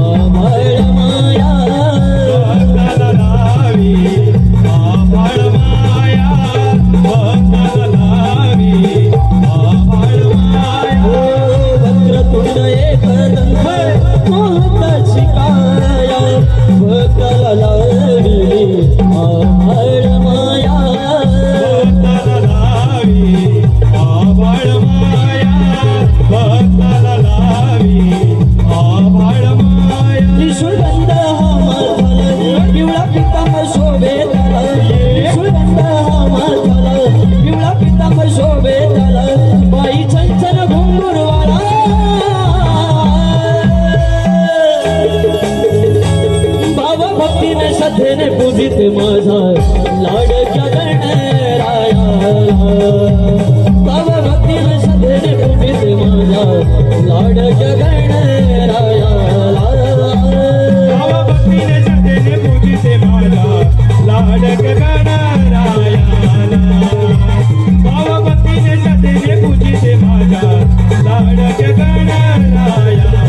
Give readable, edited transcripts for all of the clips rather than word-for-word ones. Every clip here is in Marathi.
आभाळ माया भक्ताला लावी आभाळ माया भक्ताला लावी आभाळ माया वक्रतुंड एकदंत मोहताची काया भक्ताला लावी आभाळ माया भक्ताला लावी आभाळ माया भक्ताला लावी आभाळ माया सुगंध हा माथाला पिवळा पितांबर शोभे त्याला सुगंध हा माथाला पिवळा पितांबर शोभे त्याला बाई चंचन घुंगुरवाला भाव भक्तीने श्रद्धेने पूजित माझा लाडक्या गणराया भाव भक्तीने श्रद्धेने पूजित माझा लाडक्या गणराया भक्तीने श्रद्धेने पूजिते माझा लाडक गणरायाला भाव भक्तीने श्रद्धेने पूजिते माझा लाडक गणरायाला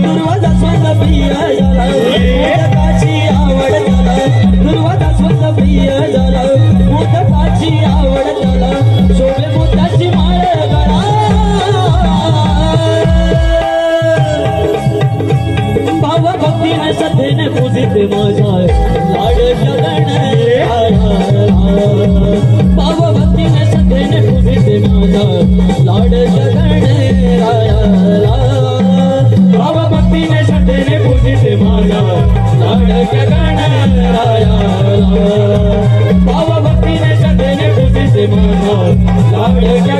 दुर्वादा स्वंद प्रिय झाला मोदकाची आवड झाला दुर्वादा स्वंद प्रिय झाला मोदकाची आवड झाला शोभे मोत्याची माळ गळा भाव भक्तीने श्रद्धेने पूजिते माझा लाडक्या गणराया भाव भक्तीने श्रद्धेने पूजिते माझा लाडक्या गणराया भाव भक्तीने श्रद्धेने पूजिते माझा लाडक्या गणराया भाव भक्तीने श्रद्धेने पूजिते माझा लाडक्या